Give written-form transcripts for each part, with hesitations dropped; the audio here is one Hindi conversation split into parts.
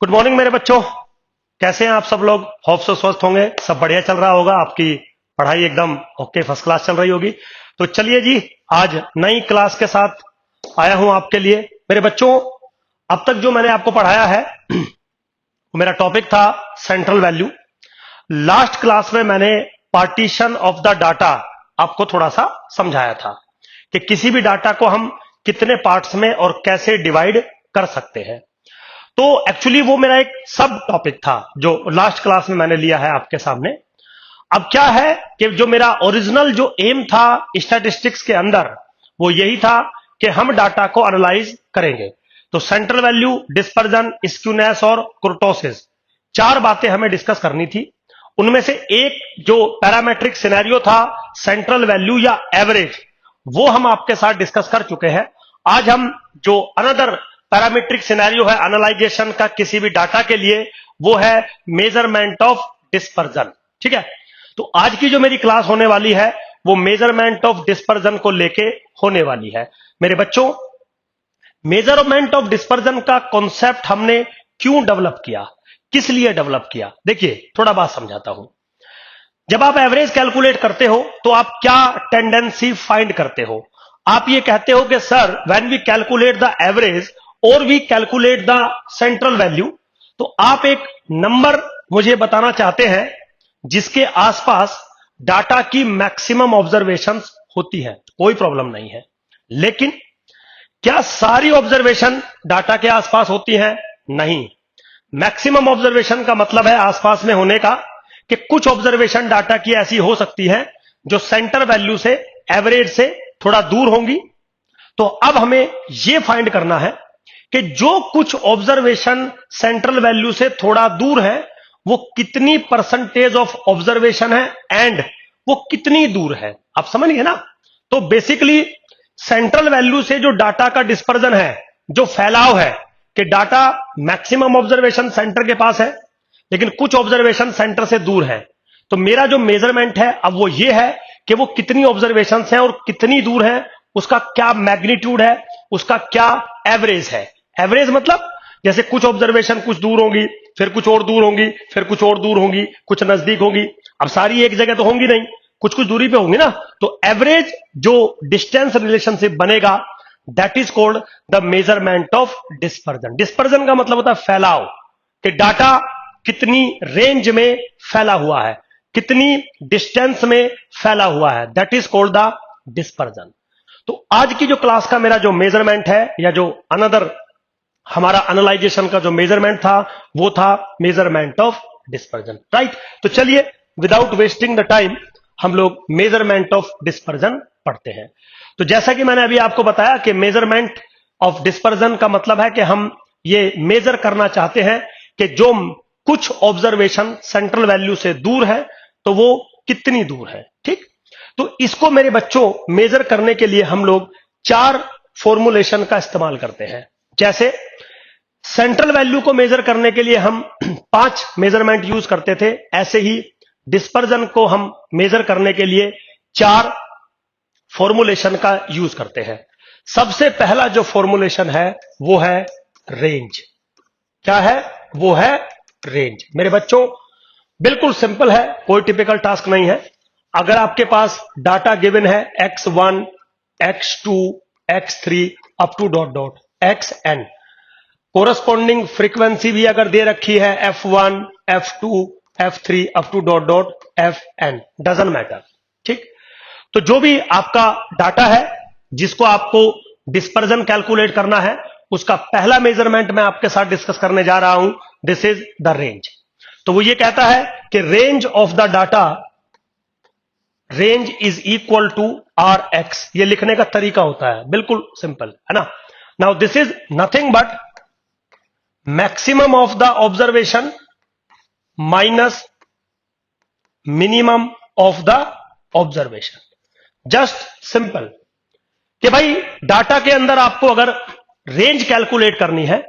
गुड मॉर्निंग मेरे बच्चों। कैसे हैं आप सब लोग? होप सो स्वस्थ होंगे, सब बढ़िया चल रहा होगा, आपकी पढ़ाई एकदम ओके फर्स्ट क्लास चल रही होगी। तो चलिए जी, आज नई क्लास के साथ आया हूं आपके लिए। मेरे बच्चों, अब तक जो मैंने आपको पढ़ाया है मेरा टॉपिक था सेंट्रल वैल्यू। लास्ट क्लास में मैंने पार्टीशन ऑफ द डाटा आपको थोड़ा सा समझाया था कि किसी भी डाटा को हम कितने पार्ट्स में और कैसे डिवाइड कर सकते हैं। तो एक्चुअली वो मेरा एक सब टॉपिक था जो लास्ट क्लास में मैंने लिया है आपके सामने। अब क्या है कि जो मेरा ओरिजिनल जो एम था स्टैटिस्टिक्स के अंदर, वो यही था कि हम डाटा को एनालाइज करेंगे। तो सेंट्रल वैल्यू, डिस्पर्जन, स्क्यूनेस और कुर्टोसिस, चार बातें हमें डिस्कस करनी थी। उनमें से एक जो पैरामेट्रिक सिनेरियो था सेंट्रल वैल्यू या एवरेज, वो हम आपके साथ डिस्कस कर चुके हैं। आज हम जो अनदर पैरामीट्रिक सिनेरियो है एनालाइजेशन का किसी भी डाटा के लिए, वो है मेजरमेंट ऑफ डिस्पर्जन। ठीक है, तो आज की जो मेरी क्लास होने वाली है वो मेजरमेंट ऑफ डिस्पर्जन को लेके होने वाली है। मेरे बच्चों, मेजरमेंट ऑफ डिस्पर्जन का कॉन्सेप्ट हमने क्यों डेवलप किया, किस लिए डेवलप किया, देखिए थोड़ा बात समझाता हूं। जब आप एवरेज कैलकुलेट करते हो तो आप क्या टेंडेंसी फाइंड करते हो? आप ये कहते हो कि sir when we calculate the average और we calculate the central value, तो आप एक नंबर मुझे बताना चाहते हैं जिसके आसपास डाटा की मैक्सिमम ऑब्जर्वेशंस होती है। कोई प्रॉब्लम नहीं है, लेकिन क्या सारी ऑब्जर्वेशन डाटा के आसपास होती हैं? नहीं। मैक्सिमम ऑब्जर्वेशन का मतलब है आसपास में होने का कि कुछ ऑब्जर्वेशन डाटा की ऐसी हो सकती है जो सेंटर वैल्यू से, एवरेज से थोड़ा दूर होंगी। तो अब हमें यह फाइंड करना है कि जो कुछ ऑब्जर्वेशन सेंट्रल वैल्यू से थोड़ा दूर है वो कितनी परसेंटेज ऑफ ऑब्जर्वेशन है एंड वो कितनी दूर है। आप समझ गए ना? तो बेसिकली सेंट्रल वैल्यू से जो डाटा का डिस्पर्जन है, जो फैलाव है, कि डाटा मैक्सिमम ऑब्जर्वेशन सेंटर के पास है लेकिन कुछ ऑब्जर्वेशन सेंटर से दूर है। तो मेरा जो मेजरमेंट है अब वो ये है कि वो कितनी ऑब्जर्वेशन हैं और कितनी दूर है, उसका क्या मैग्नीट्यूड है, उसका क्या एवरेज है। एवरेज मतलब जैसे कुछ ऑब्जर्वेशन कुछ दूर होंगी, फिर कुछ और दूर होंगी, फिर कुछ और दूर होंगी, कुछ नजदीक होंगी। अब सारी एक जगह तो होंगी नहीं, कुछ कुछ दूरी पे होंगी ना। तो एवरेज जो डिस्टेंस रिलेशनशिप बनेगा, that is called the measurement of dispersion. Dispersion का मतलब होता है फैलाव, कि डाटा कितनी रेंज में फैला हुआ है, कितनी डिस्टेंस में फैला हुआ है, that is called the dispersion. तो आज की जो क्लास का मेरा जो मेजरमेंट है या जो अनदर हमारा एनालाइजेशन का जो मेजरमेंट था वो था मेजरमेंट ऑफ डिस्पर्जन, राइट। तो चलिए विदाउट वेस्टिंग द टाइम हम लोग मेजरमेंट ऑफ डिस्पर्जन पढ़ते हैं। तो जैसा कि मैंने अभी आपको बताया कि मेजरमेंट ऑफ डिस्पर्जन का मतलब है कि हम ये मेजर करना चाहते हैं कि जो कुछ ऑब्जर्वेशन सेंट्रल वैल्यू से दूर है तो वो कितनी दूर है। ठीक, तो इसको मेरे बच्चों मेजर करने के लिए हम लोग चार फॉर्मुलेशन का इस्तेमाल करते हैं। जैसे सेंट्रल वैल्यू को मेजर करने के लिए हम 5 मेजरमेंट यूज करते थे, ऐसे ही डिस्पर्जन को हम मेजर करने के लिए 4 फॉर्मुलेशन का यूज करते हैं। सबसे पहला जो फॉर्मुलेशन है वो है रेंज। क्या है? वो है रेंज। मेरे बच्चों बिल्कुल सिंपल है, कोई टिपिकल टास्क नहीं है। अगर आपके पास डाटा गिवन है x1, x2, x3 up to dot dot xn, corresponding frequency भी अगर दे रखी है f1, f2, f3 up to dot dot fn, doesn't matter. ठीक, तो जो भी आपका डाटा है जिसको आपको डिस्पर्जन कैलकुलेट करना है, उसका पहला मेजरमेंट मैं आपके साथ डिस्कस करने जा रहा हूं, दिस इज द रेंज। तो वो ये कहता है कि range of the data, range is equal to R X. ये लिखने का तरीका होता है, बिल्कुल सिंपल है ना। Now this is nothing but maximum of the observation minus minimum of the observation. Just simple कि भाई डाटा के अंदर आपको अगर रेंज कैलकुलेट करनी है,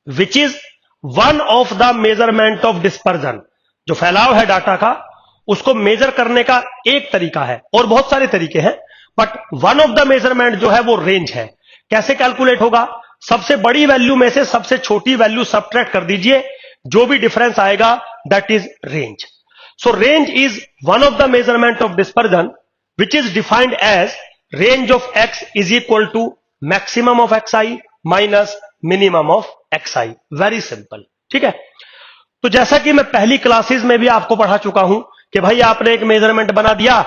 which is one of the measurement of dispersion, जो फैलाव है डाटा का उसको मेजर करने का एक तरीका है, और बहुत सारे तरीके हैं, but one of the measurement जो है वो रेंज है। कैसे कैलकुलेट होगा? सबसे बड़ी वैल्यू में से सबसे छोटी वैल्यू सबट्रैक्ट कर दीजिए, जो भी डिफरेंस आएगा that is range. So range is one of the measurement of dispersion which is defined as range of X is equal to maximum of x I minus minimum of x I. Very simple. ठीक है. तो जैसा कि मैं पहली क्लासेस में भी आपको पढ़ा चुका हूं कि भाई आपने एक मेजरमेंट बना दिया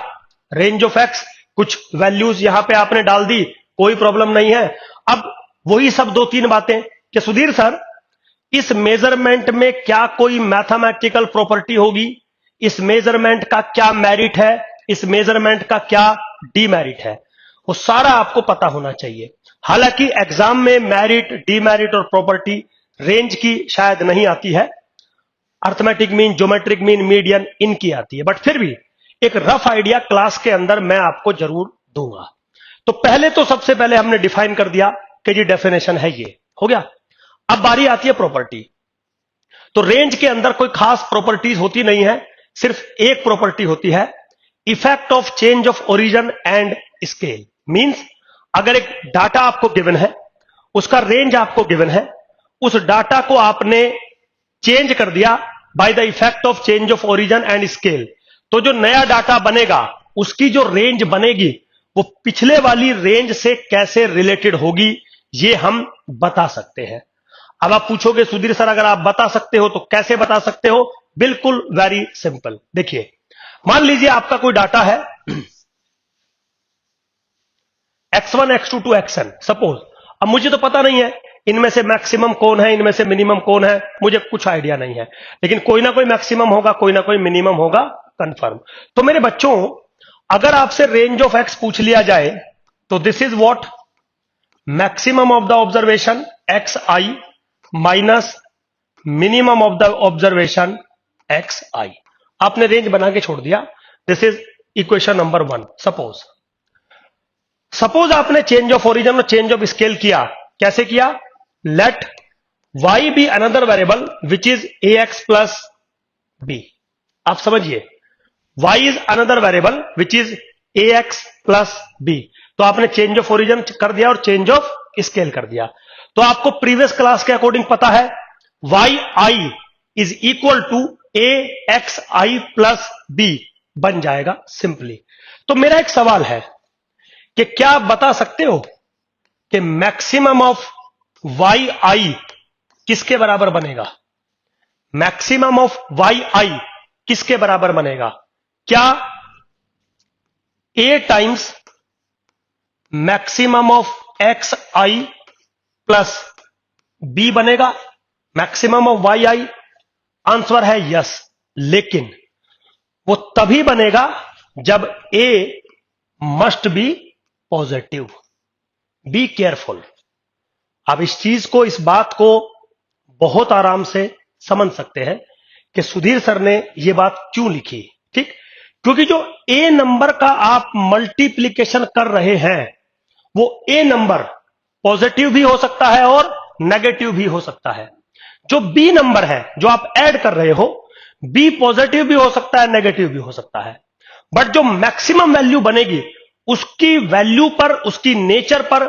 रेंज ऑफ एक्स, कुछ वैल्यूज यहां पे आपने डाल दी, कोई प्रॉब्लम नहीं है. अब वही सब दो तीन बातें कि सुधीर सर इस मेजरमेंट में क्या कोई मैथमेटिकल प्रॉपर्टी होगी, इस मेजरमेंट का क्या मेरिट है, इस मेजरमेंट का क्या डीमेरिट है, वो सारा आपको पता होना चाहिए. हालांकि एग्जाम में मेरिट, डीमेरिट और प्रॉपर्टी रेंज की शायद नहीं आती है, arithmetic mean, geometric mean, median इनकी आती है, बट फिर भी एक रफ आइडिया क्लास के अंदर मैं आपको जरूर दूंगा. तो पहले तो सबसे पहले हमने डिफाइन कर दिया कि जी डेफिनेशन है, ये हो गया. अब बारी आती है प्रॉपर्टी. तो रेंज के अंदर कोई खास प्रॉपर्टीज होती नहीं है, सिर्फ एक प्रॉपर्टी होती है, effect of change of origin and scale. Means अगर एक डाटा आपको गिवन है, उसका रेंज आपको गिवन है, उस डाटा को आपने चेंज कर दिया by the effect of change of origin and scale, तो जो नया डाटा बनेगा उसकी जो रेंज बनेगी वो पिछले वाली रेंज से कैसे रिलेटेड होगी, ये हम बता सकते हैं. अब आप पूछोगे सुधीर सर अगर आप बता सकते हो तो कैसे बता सकते हो? बिल्कुल वेरी सिंपल. देखिए, मान लीजिए आपका कोई डाटा है x1 x2 to xn suppose. अब मुझे तो पता नहीं है इनमें से मैक्सिमम कौन है, इनमें से मिनिमम कौन है, मुझे कुछ आइडिया नहीं है, लेकिन कोई ना कोई मैक्सिमम होगा, कोई ना कोई मिनिमम होगा, कंफर्म. तो मेरे बच्चों अगर आपसे रेंज ऑफ एक्स पूछ लिया जाए तो this is what maximum of the observation x I minus minimum of the observation x i. आपने रेंज बना के छोड़ दिया. This is equation number 1. Suppose आपने चेंज ऑफ ओरिजिन और चेंज ऑफ स्केल किया. कैसे किया? Let y be another variable which is ax plus b. आप समझिए, y is another variable which is ax plus b. तो आपने चेंज ऑफ ओरिजिन कर दिया और चेंज ऑफ स्केल कर दिया. तो आपको प्रीवियस क्लास के अकॉर्डिंग पता है Y I is equal to A X I plus B बन जाएगा सिंपली. तो मेरा एक सवाल है कि क्या आप बता सकते हो कि मैक्सिमम ऑफ वाई आई किसके बराबर बनेगा? मैक्सिमम ऑफ वाई आई किसके बराबर बनेगा? क्या a times maximum of x I plus b बनेगा maximum of Y i? Answer है यस, लेकिन वो तभी बनेगा जब a must be positive. Be careful. आप इस चीज को, इस बात को बहुत आराम से समझ सकते हैं कि सुधीर सर ने यह बात क्यों लिखी. ठीक, क्योंकि जो ए नंबर का आप मल्टीप्लीकेशन कर रहे हैं वो ए नंबर पॉजिटिव भी हो सकता है और नेगेटिव भी हो सकता है. जो बी नंबर है जो आप ऐड कर रहे हो, बी पॉजिटिव भी हो सकता है, नेगेटिव भी हो सकता है. बट जो मैक्सिमम वैल्यू बनेगी उसकी वैल्यू पर, उसकी नेचर पर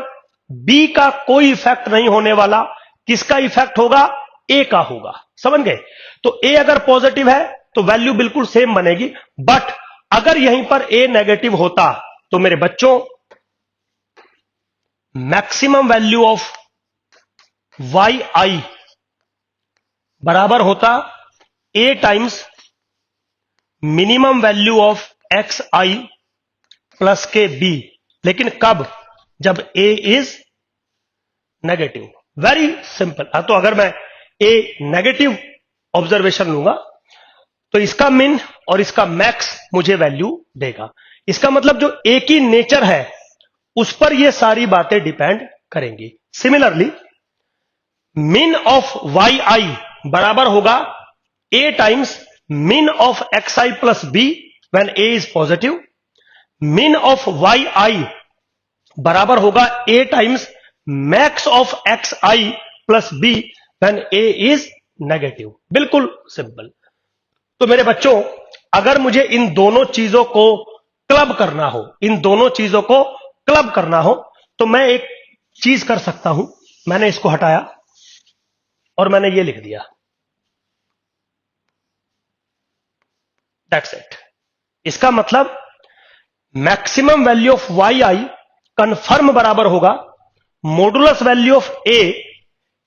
बी का कोई इफेक्ट नहीं होने वाला. किसका इफेक्ट होगा? ए का होगा. समझ गए? तो ए अगर पॉजिटिव है तो वैल्यू बिल्कुल सेम बनेगी. बट अगर यहीं पर ए नेगेटिव होता तो मेरे बच्चों maximum value of Y i बराबर होता a times minimum value of x I plus के बी. लेकिन कब? जब a is negative. Very simple. तो अगर मैं ए नेगेटिव ऑब्जर्वेशन लूंगा तो इसका मिन और इसका मैक्स मुझे वैल्यू देगा. इसका मतलब जो ए की नेचर है उस पर ये सारी बातें डिपेंड करेंगी. सिमिलरली मिन ऑफ वाई आई बराबर होगा a times min of x I plus b when a is positive. Min of Y i बराबर होगा a times max of x I plus b when a is negative. बिल्कुल सिंपल. तो मेरे बच्चों अगर मुझे इन दोनों चीजों को क्लब करना हो, इन दोनों चीजों को क्लब करना हो तो मैं एक चीज कर सकता हूं मैंने इसको हटाया और मैंने ये लिख दिया, दैट्स इट। इसका मतलब maximum value of Y I confirm बराबर होगा modulus value of A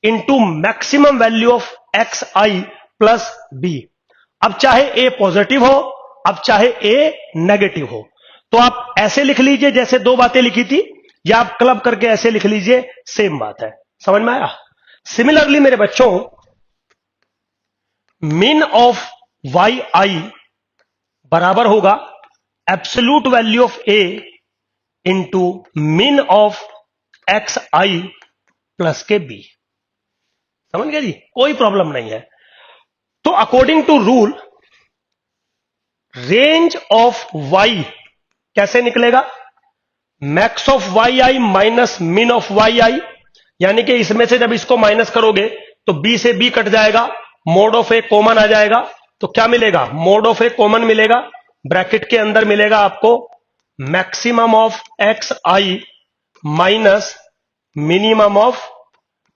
into maximum value of x I plus B. अब चाहे ए पॉजिटिव हो, अब चाहे ए नेगेटिव हो, तो आप ऐसे लिख लीजिए जैसे दो बातें लिखी थी, या आप क्लब करके ऐसे लिख लीजिए, सेम बात है। समझ में आया? सिमिलरली मेरे बच्चों, मीन ऑफ वाई आई बराबर होगा absolute value of A into mean of x I plus के बी। समझ गए जी? कोई प्रॉब्लम नहीं है। तो according to rule, range of y कैसे निकलेगा? Max of Y i minus mean of Y i, यानी कि इसमें से जब इसको माइनस करोगे तो बी से बी कट जाएगा, मोड ऑफ ए कॉमन आ जाएगा, तो क्या मिलेगा? मोड ऑफ ए कॉमन मिलेगा, ब्रैकेट के अंदर मिलेगा आपको maximum of x I minus minimum of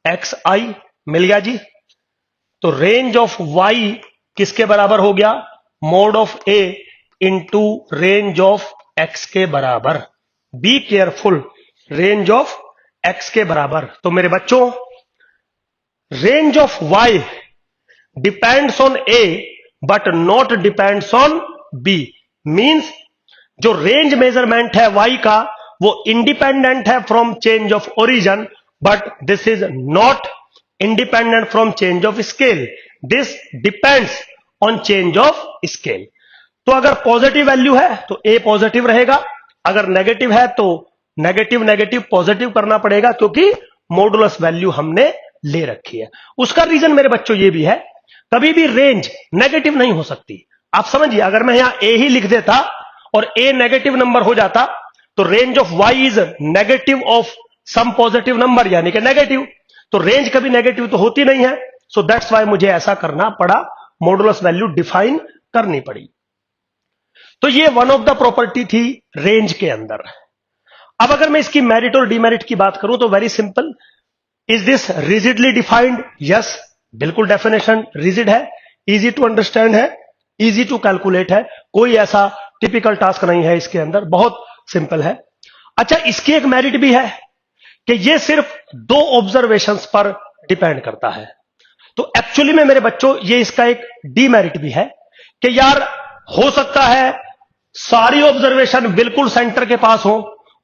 x i. मिल गया जी? तो रेंज ऑफ वाई किसके बराबर हो गया? Mod of A into range of X के बराबर। Be careful, range of X के बराबर। तो मेरे बच्चों, range of Y depends on A but not depends on B. Means जो रेंज मेजरमेंट है वाई का वो इंडिपेंडेंट है from change of origin, but this is not independent from change of scale. This depends on change of scale. तो अगर पॉजिटिव वैल्यू है तो ए पॉजिटिव रहेगा, अगर नेगेटिव है तो नेगेटिव नेगेटिव पॉजिटिव करना पड़ेगा, क्योंकि मॉडुलस वैल्यू हमने ले रखी है। उसका रीजन मेरे बच्चों ये भी है, कभी भी रेंज नेगेटिव नहीं हो सकती। आप समझिए, अगर मैं यहां ए ही लिख देता और ए नेगेटिव नंबर हो जाता तो range of Y is negative of some positive number, यानी कि नेगेटिव। तो रेंज कभी नेगेटिव तो होती नहीं है। सो दैट्स वाई मुझे ऐसा करना पड़ा, मॉडुलस वैल्यू डिफाइन करनी पड़ी। तो ये वन ऑफ द प्रॉपर्टी थी रेंज के अंदर। अब अगर मैं इसकी मेरिट और डीमेरिट की बात करूं तो very simple. Is this rigidly defined? Yes, बिल्कुल डेफिनेशन रिजिड है, इजी टू अंडरस्टैंड है, इजी टू कैलकुलेट है, कोई ऐसा टिपिकल टास्क नहीं है इसके अंदर, बहुत सिंपल है। अच्छा, इसकी एक मेरिट भी है कि ये सिर्फ दो ऑब्जर्वेशंस पर डिपेंड करता है। तो एक्चुअली में मेरे बच्चों, ये इसका एक डीमेरिट भी है कि यार हो सकता है सारी ऑब्जर्वेशन बिल्कुल सेंटर के पास हो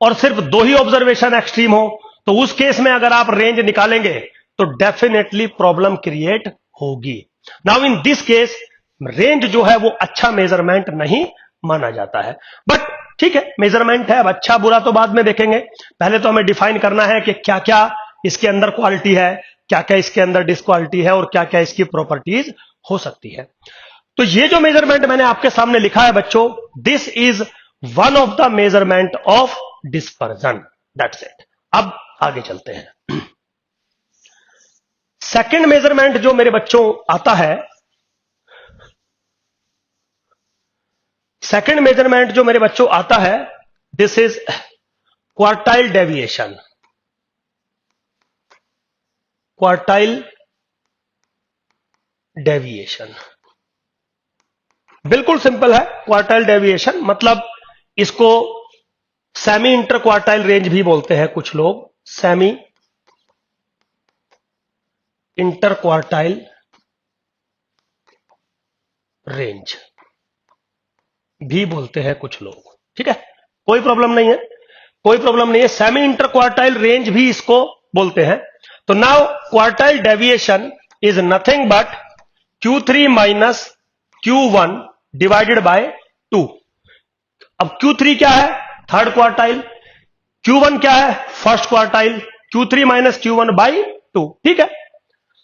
और सिर्फ दो ही ऑब्जर्वेशन एक्सट्रीम हो, तो उस केस में अगर आप रेंज निकालेंगे तो डेफिनेटली प्रॉब्लम क्रिएट होगी। Now in this case range जो है वो अच्छा मेजरमेंट नहीं माना जाता है, बट ठीक है, मेजरमेंट है। अब अच्छा बुरा तो बाद में देखेंगे, पहले तो हमें डिफाइन करना है कि क्या क्या इसके अंदर क्वालिटी है, क्या क्या इसके अंदर डिसक्वालिटी है और क्या क्या इसकी प्रॉपर्टीज हो सकती है। तो ये जो मेजरमेंट मैंने आपके सामने लिखा है बच्चों, this is one of the measurement of dispersion, that's it. अब आगे चलते हैं। सेकंड मेजरमेंट जो मेरे बच्चों आता है, सेकंड मेजरमेंट जो मेरे बच्चों आता है, this is quartile deviation. Quartile deviation बिल्कुल सिंपल है। क्वार्टाइल डेविएशन मतलब इसको सेमी इंटर क्वार्टाइल रेंज भी बोलते हैं कुछ लोग, सेमी इंटर क्वार्टाइल रेंज भी बोलते हैं कुछ लोग, ठीक है, कोई प्रॉब्लम नहीं है, कोई प्रॉब्लम नहीं है। सेमी इंटर क्वार्टाइल रेंज भी इसको बोलते हैं। तो now quartile deviation is nothing but Q3 minus Q1 divided by 2। अब Q3 क्या है? Third quartile. Q1 क्या है? First quartile. Q3 minus Q1 by 2, ठीक है।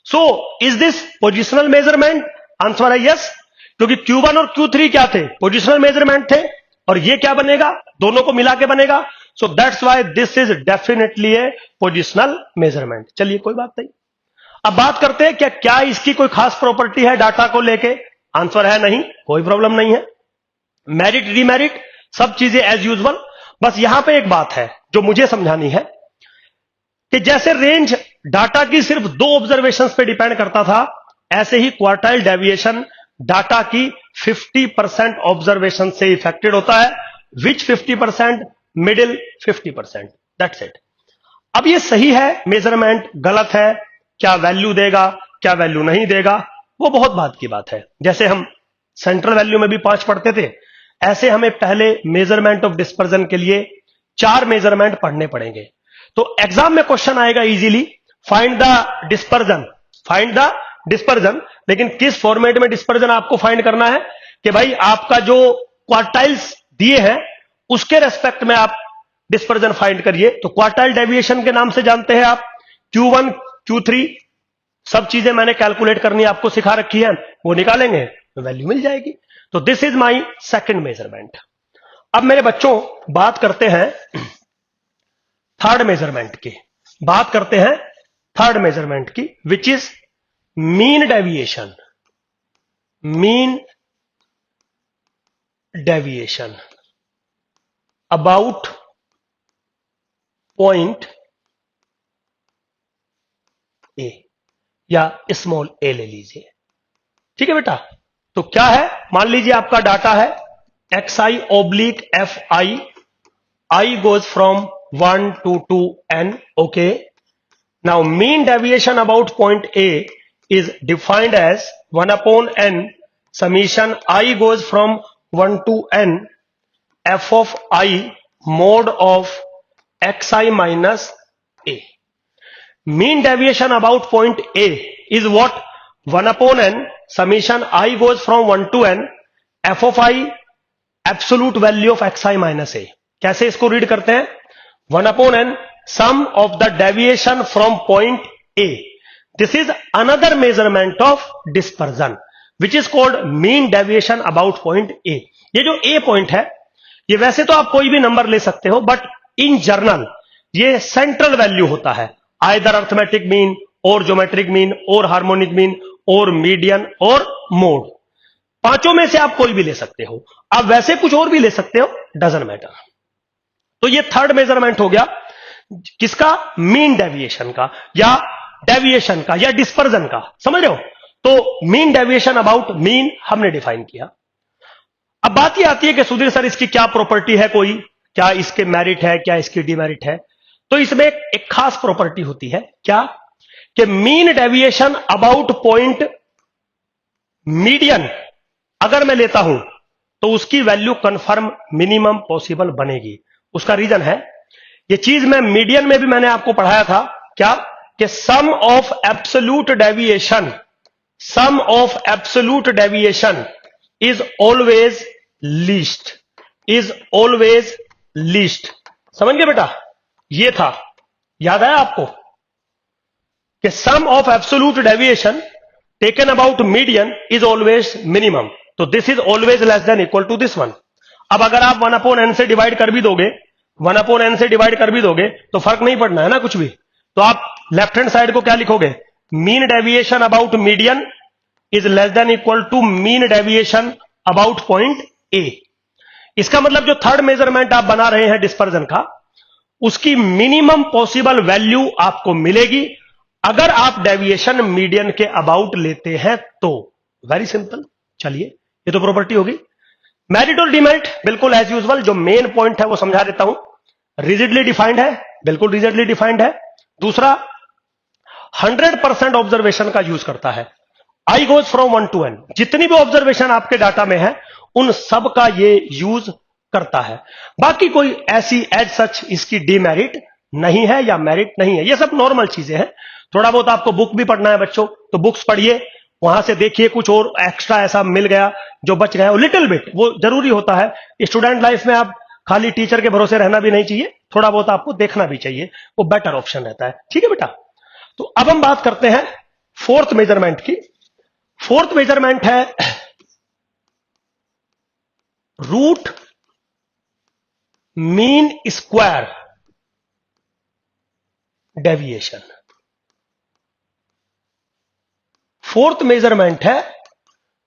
So is this positional measurement? Answer है यस, क्योंकि Q1 और Q3 क्या थे? पोजिशनल मेजरमेंट थे, और ये क्या बनेगा? दोनों को मिला के बनेगा। So that's why this is definitely A positional measurement. चलिए, कोई बात नहीं। अब बात करते हैं क्या इसकी कोई खास प्रॉपर्टी है डाटा को लेके? आंसर है नहीं, कोई प्रॉब्लम नहीं है। मेरिट डीमेरिट सब चीजें एज यूजुअल। बस यहां पे एक बात है जो मुझे समझानी है कि जैसे रेंज डाटा की सिर्फ 2 ऑब्जर्वेशंस पे डिपेंड करता था, ऐसे ही क्वार्टाइल डेविएशन डाटा की 50% ऑब्जर्वेशन से इफेक्टेड होता है, विच 50%, मिडिल 50%, दैट्स इट। अब ये सही है मेजरमेंट, गलत है, क्या वैल्यू देगा क्या वैल्यू नहीं देगा, वो बहुत बात की बात है। जैसे हम सेंट्रल वैल्यू में भी 5 पढ़ते थे, ऐसे हमें पहले मेजरमेंट ऑफ डिस्पर्जन के लिए 4 मेजरमेंट पढ़ने पड़ेंगे। तो एग्जाम में क्वेश्चन आएगा easily, find the dispersion, find the dispersion, लेकिन किस फॉर्मेट में डिस्पर्जन आपको फाइंड करना है कि भाई आपका जो क्वार्टाइल्स दिए हैं उसके रेस्पेक्ट में आप डिस्पर्जन फाइंड करिए। तो क्वार्टाइल डेविएशन के नाम से जानते हैं आप, Q1 Q3 सब चीजें मैंने कैलकुलेट करनी आपको सिखा रखी है, वो निकालेंगे तो वैल्यू मिल जाएगी। तो this is my second measurement. अब मेरे बच्चों बात करते हैं थर्ड मेजरमेंट की, बात करते हैं थर्ड मेजरमेंट की, which is mean deviation, mean deviation about point ए, या स्मॉल ए ले लीजिए, ठीक है बेटा। तो क्या है, मान लीजिए आपका डाटा है xi/fi, I goes from 1 to n, okay. Now mean deviation about point A is defined as 1 upon n summation I goes from 1 to n f of I mod of xi minus a. Mean deviation about point A is what? 1 upon n summation I goes from 1 to n f of I absolute value of xi minus a. कैसे इसको रीड करते हैं? 1 upon n sum of the deviation from point A. This is another measurement of dispersion which is called mean deviation about point A. ये जो A point है, ये वैसे तो आप कोई भी नंबर ले सकते हो, बट इन जर्नल ये सेंट्रल वैल्यू होता है, आइदर अर्थमेटिक मीन और ज्योमेट्रिक मीन और हार्मोनिक मीन और मीडियन और मोड, पांचों में से आप कोई भी ले सकते हो। आप वैसे कुछ और भी ले सकते हो, डजंट मैटर। तो ये थर्ड मेजरमेंट हो गया किसका? मीन डेविएशन का, या डेविएशन का, या डिस्पर्जन का, समझ रहे हो? तो मीन डेविएशन अबाउट मीन हमने डिफाइन किया। अब बात ये आती है कि सुधीर सर इसकी क्या प्रॉपर्टी है, कोई क्या इसके मेरिट है, क्या इसकी डिमेरिट है? तो इसमें एक खास प्रॉपर्टी होती है, क्या कि mean deviation about point median अगर मैं लेता हूं तो उसकी वैल्यू कंफर्म मिनिमम पॉसिबल बनेगी। उसका रीजन है, ये चीज मैं मीडियन में भी मैंने आपको पढ़ाया था, क्या कि sum of absolute deviation, sum of absolute deviation is always least, is always least. समझ गए बेटा? ये था, याद आया आपको कि sum of absolute deviation taken about median is always minimum. तो this is always less than equal to this one. अब अगर आप 1 अपॉन n से डिवाइड कर भी दोगे, 1 अपॉन n से डिवाइड कर भी दोगे तो फर्क नहीं पड़ना है ना कुछ भी। तो आप लेफ्ट हैंड साइड को क्या लिखोगे? Mean deviation about median is less than equal to mean deviation about point A. इसका मतलब जो थर्ड मेजरमेंट आप बना रहे हैं डिस्पर्जन का, उसकी मिनिमम पॉसिबल वैल्यू आपको मिलेगी अगर आप डेविएशन मीडियन के अबाउट लेते हैं तो। Very simple. चलिए, ये तो प्रॉपर्टी होगी। मेरिट और डिमेरिट बिल्कुल एज यूजुअल, जो मेन पॉइंट है वो समझा देता हूं। रिजिडली डिफाइंड है, बिल्कुल रिजिडली डिफाइंड है। दूसरा, 100% ऑब्जर्वेशन का यूज करता है। आई गोज फ्रॉम 1 to n, जितनी भी ऑब्जर्वेशन आपके डाटा में है उन सब का ये यूज करता है। बाकी कोई ऐसी एज सच इसकी डिमेरिट नहीं है या मेरिट नहीं है, ये सब नॉर्मल चीजें हैं। थोड़ा बहुत आपको बुक भी पढ़ना है बच्चों, तो बुक्स पढ़िए, वहां से देखिए कुछ और एक्स्ट्रा ऐसा मिल गया जो बच गया, लिटिल बिट, वो जरूरी होता है। स्टूडेंट लाइफ में आप खाली टीचर के भरोसे रहना भी नहीं चाहिए, थोड़ा बहुत आपको देखना भी चाहिए, वो बेटर ऑप्शन रहता है। ठीक है बेटा? तो अब हम बात करते हैं फोर्थ मेजरमेंट की। फोर्थ मेजरमेंट है root mean square deviation. Fourth measurement है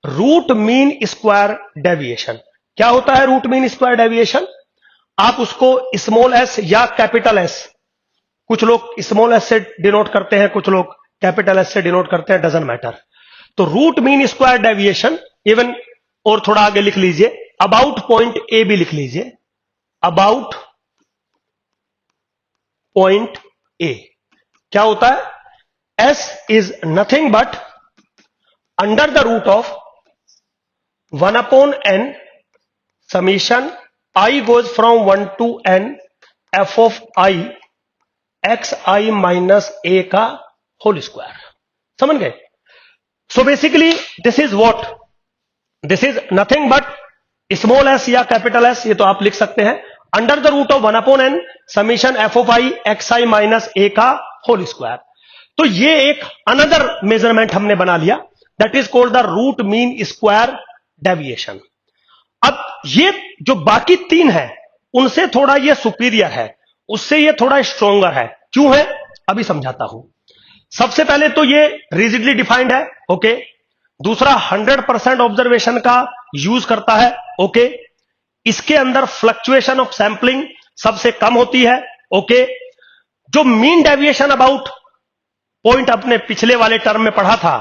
रूट मीन स्क्वायर डेविएशन। क्या होता है रूट मीन स्क्वायर डेविएशन? आप उसको स्मॉल एस या कैपिटल एस कुछ लोग स्मॉल एस से डिनोट करते हैं, कुछ लोग कैपिटल एस से डिनोट करते हैं, डजंट मैटर। तो root mean square deviation even, और थोड़ा आगे लिख लीजिए अबाउट पॉइंट ए भी लिख लीजिए, अबाउट पॉइंट ए क्या होता है? S is nothing but under the root of 1 upon n summation I goes from 1 to n f of I xi minus a का होल स्क्वायर। समझ गए? So basically this is what, this is nothing but small S या कैपिटल एस, ये तो आप लिख सकते हैं, under the root of 1 upon n summation f of I xi minus a का होल स्क्वायर। तो ये एक अनदर मेजरमेंट हमने बना लिया, that is called the root mean square deviation. अब ये जो बाकी तीन है उनसे थोड़ा ये सुपीरियर है, उससे ये थोड़ा स्ट्रोंगर है। क्यों है? अभी समझाता हूं। सबसे पहले तो ये रिजिडली डिफाइंड है, ओके। दूसरा 100% ऑब्जर्वेशन का यूज करता है, ओके। इसके अंदर फ्लक्चुएशन ऑफ सैंपलिंग सबसे कम होती है, ओके। जो मीन डेविएशन अबाउट पॉइंट अपने पिछले वाले टर्म में पढ़ा था,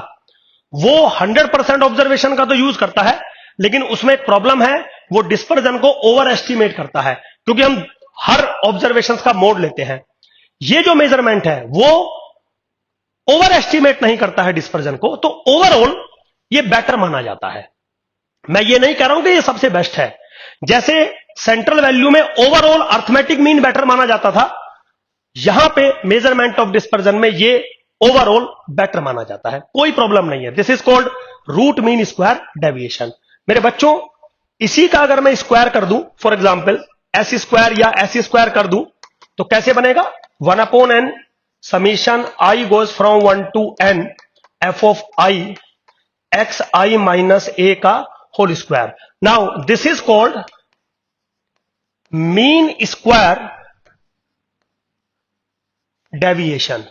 वो 100% ऑब्जर्वेशन का तो यूज करता है, लेकिन उसमें एक प्रॉब्लम है, वो डिस्पर्जन को ओवर एस्टिमेट करता है, क्योंकि हम हर ऑब्जर्वेशन का मोड लेते हैं। ये जो मेजरमेंट है वो ओवर एस्टिमेट नहीं करता है डिस्पर्जन को, तो ओवरऑल ये बेटर माना जाता है। मैं ये नहीं कह रहा हूं कि ये सबसे बेस्ट है। जैसे सेंट्रल वैल्यू में ओवरऑल अर्थमेटिक मीन बेटर माना जाता था, यहां पे मेजरमेंट ऑफ डिस्पर्जन में ये ओवरऑल बेटर माना जाता है, कोई प्रॉब्लम नहीं है। This is called root mean square deviation. मेरे बच्चों, इसी का अगर मैं स्क्वायर कर दूं, फॉर एग्जाम्पल एस स्क्वायर या एस स्क्वायर कर दूं, तो कैसे बनेगा? 1 upon n summation I goes from 1 to n f of I x I minus a का whole square. Now this is called mean square deviation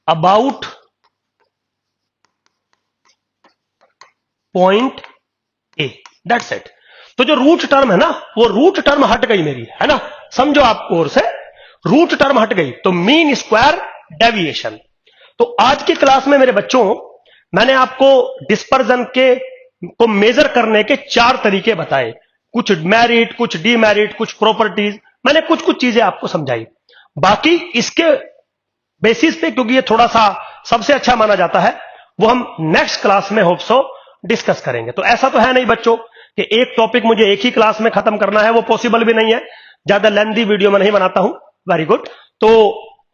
about point a, that's it. तो जो रूट टर्म है ना, वो रूट टर्म हट गई मेरी, है ना, समझो आप कोर्स है, रूट टर्म हट गई, तो मीन स्क्वायर डेविएशन। तो आज की क्लास में मेरे बच्चों, मैंने आपको डिस्पर्जन के को मेजर करने के 4 तरीके बताए, कुछ मेरिट, कुछ डीमेरिट, कुछ प्रॉपर्टीज, मैंने कुछ कुछ चीजें आपको समझाई। बाकी इसके बेसिस पे, क्योंकि ये थोड़ा सा सबसे अच्छा माना जाता है, वो हम नेक्स्ट क्लास में होप सो डिस्कस करेंगे। तो ऐसा तो है नहीं बच्चों कि एक टॉपिक मुझे एक ही क्लास में खत्म करना है, वो पॉसिबल भी नहीं है, ज्यादा लेंथी वीडियो में नहीं बनाता हूं। Very good. तो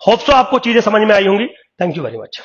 होप सो आपको चीजें समझ में आई होंगी। Thank you very much.